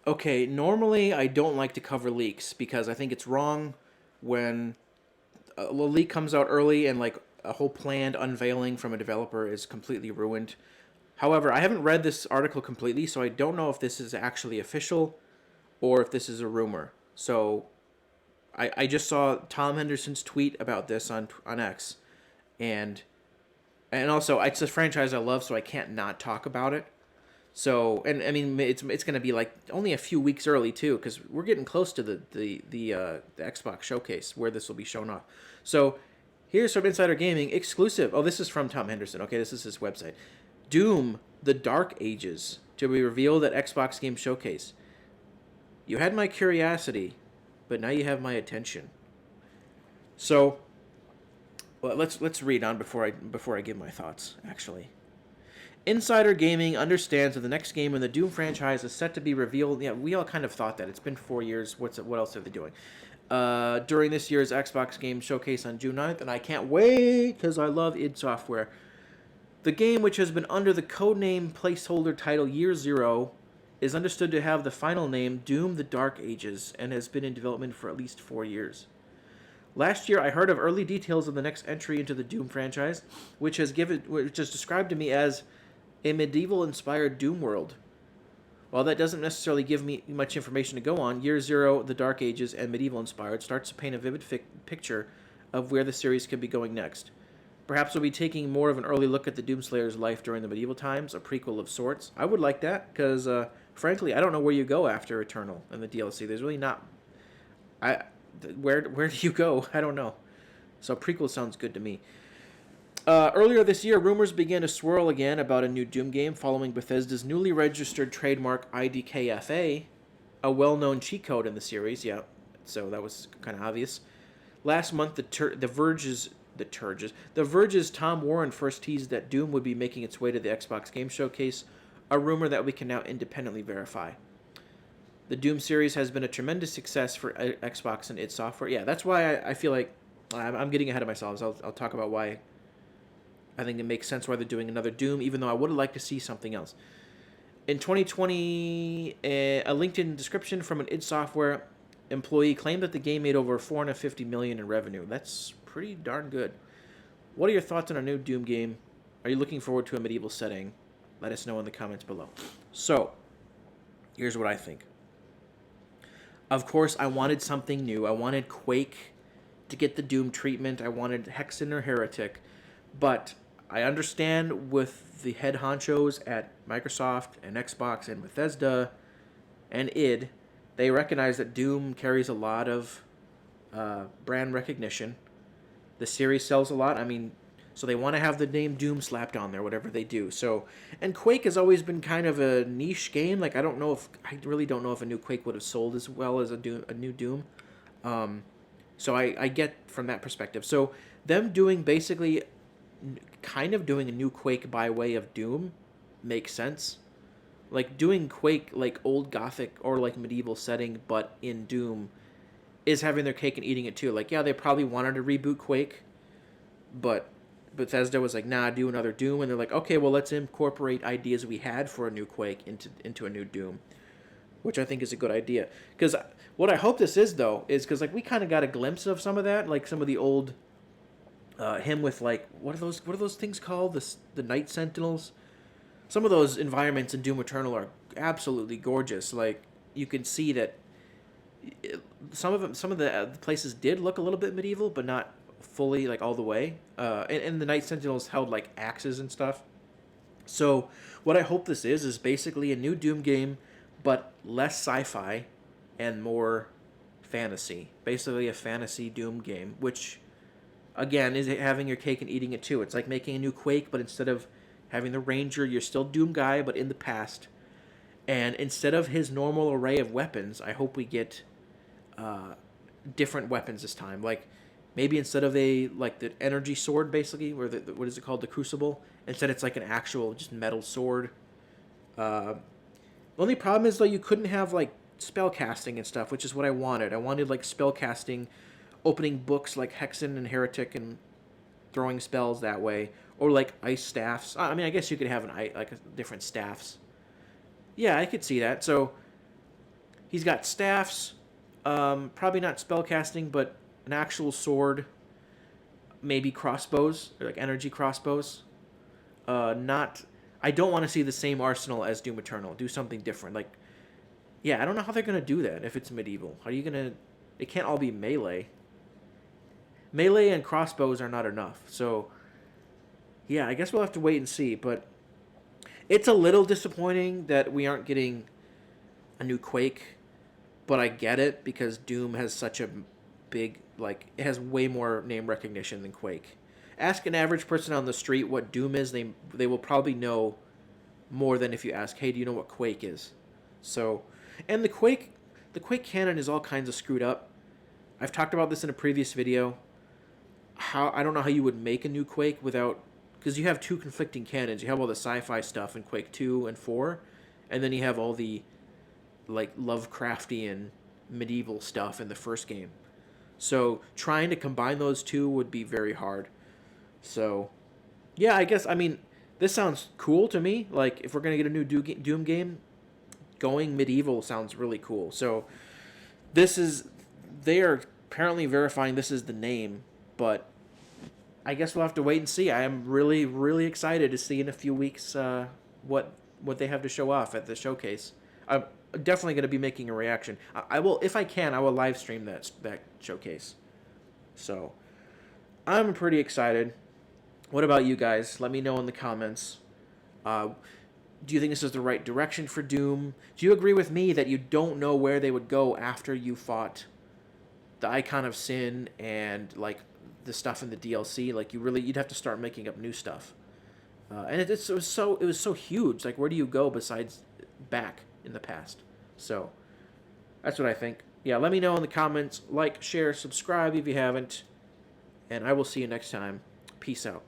Okay, normally I don't like to cover leaks because I think it's wrong when a leak comes out early and like a whole planned unveiling from a developer is completely ruined. However, I haven't read this article completely, so I don't know if this is actually official or if this is a rumor. So I just saw Tom Henderson's tweet about this on X, and also it's a franchise I love, so I can't not talk about it. So, and I mean, it's going to be like only a few weeks early too, because we're getting close to the Xbox showcase where this will be shown off. So, here's from Insider Gaming exclusive. Oh, this is from Tom Henderson. Okay, this is his website. Doom: The Dark Ages to be revealed at Xbox Game Showcase. You had my curiosity, but now you have my attention. So, well, let's read on before I give my thoughts. Actually, Insider Gaming understands that the next game in the Doom franchise is set to be revealed. Yeah, we all kind of thought that. It's been 4 years. What else are they doing? During this year's Xbox Game Showcase on June 9th, and I can't wait because I love id Software. The game, which has been under the codename placeholder title Year Zero, is understood to have the final name Doom: The Dark Ages and has been in development for at least 4 years. Last year, I heard of early details of the next entry into the Doom franchise, which is described to me as a medieval-inspired Doom world. While that doesn't necessarily give me much information to go on, Year Zero, The Dark Ages, and medieval-inspired starts to paint a vivid picture of where the series could be going next. Perhaps we'll be taking more of an early look at the Doomslayer's life during the medieval times, a prequel of sorts. I would like that, because, frankly, I don't know where you go after Eternal and the DLC. There's really not... I where do you go? I don't know. So prequel sounds good to me. Earlier this year, rumors began to swirl again about a new Doom game following Bethesda's newly registered trademark IDKFA, a well-known cheat code in the series. Yeah, so that was kind of obvious. Last month, the Verge's Tom Warren first teased that Doom would be making its way to the Xbox Game Showcase, a rumor that we can now independently verify. The Doom series has been a tremendous success for Xbox and id Software. Yeah, that's why I feel like I'm getting ahead of myself. So I'll talk about why I think it makes sense why they're doing another Doom, even though I would have liked to see something else. In 2020, a LinkedIn description from an id Software employee claimed that the game made over $450 million in revenue. That's pretty darn good. What are your thoughts on a new Doom game? Are you looking forward to a medieval setting? Let us know in the comments below. So, here's what I think. Of course, I wanted something new. I wanted Quake to get the Doom treatment. I wanted Hexen or Heretic. But I understand with the head honchos at Microsoft and Xbox and Bethesda and id, they recognize that Doom carries a lot of brand recognition. The series sells a lot. I mean, so they want to have the name Doom slapped on there, whatever they do. So, and Quake has always been kind of a niche game. Like I really don't know if a new Quake would have sold as well as a new Doom. So I get from that perspective. So them doing basically, kind of doing a new Quake by way of Doom, makes sense. Like doing Quake like old Gothic or like medieval setting, but in Doom, is having their cake and eating it too. Like, yeah, they probably wanted to reboot Quake, but Bethesda was like, nah, do another Doom, and they're like, okay, well, let's incorporate ideas we had for a new Quake into a new Doom, which I think is a good idea. Because what I hope this is, though, is because like we kind of got a glimpse of some of that, like some of the old him with like what are those things called? The Night Sentinels. Some of those environments in Doom Eternal are absolutely gorgeous. Like you can see that some of the places did look a little bit medieval, but not fully like all the way. And the Night Sentinels held like axes and stuff. So what I hope this is basically a new Doom game, but less sci-fi and more fantasy. Basically a fantasy Doom game, which again is having your cake and eating it too. It's like making a new Quake, but instead of having the Ranger, you're still Doom guy, but in the past. And instead of his normal array of weapons, I hope we get different weapons this time. Like maybe instead of the energy sword, basically, or what is it called, the Crucible. Instead, it's like an actual just metal sword. The only problem is though you couldn't have like spell casting and stuff, which is what I wanted. I wanted like spell casting, opening books like Hexen and Heretic and throwing spells that way, or like ice staffs. I mean, I guess you could have different staffs. Yeah, I could see that. So He's got staffs, probably not spellcasting, but an actual sword, maybe crossbows, or like energy crossbows. Not. I don't want to see the same arsenal as Doom Eternal. Do something different. Like, yeah, I don't know how they're gonna do that if it's medieval. How are you gonna? It can't all be melee. Melee and crossbows are not enough. So, yeah, I guess we'll have to wait and see. But it's a little disappointing that we aren't getting a new Quake, but I get it because Doom has such a big, like, it has way more name recognition than Quake. Ask an average person on the street what Doom is, they will probably know more than if you ask, hey, do you know what Quake is? So, and the Quake canon is all kinds of screwed up. I've talked about this in a previous video. How I don't know how you would make a new Quake without, because you have two conflicting canons. You have all the sci-fi stuff in Quake 2 and 4, and then you have all the like Lovecraftian medieval stuff in the first game. So trying to combine those two would be very hard. So yeah, I guess I mean this sounds cool to me. Like if we're gonna get a new Doom game, going medieval sounds really cool. So this is they are apparently verifying this is the name, but I guess we'll have to wait and see. I am really really excited to see in a few weeks what they have to show off at the showcase. I'm definitely going to be making a reaction. I will, if I can, I will live stream that showcase. So I'm pretty excited. What about you guys? Let me know in the comments. Do you think this is the right direction for Doom? Do you agree with me that you don't know where they would go after you fought the Icon of Sin and like the stuff in the DLC? Like you'd have to start making up new stuff. And it was so huge. Like where do you go besides back in the past? So that's what I think. Yeah, let me know in the comments. Like, share, subscribe if you haven't. And I will see you next time. Peace out.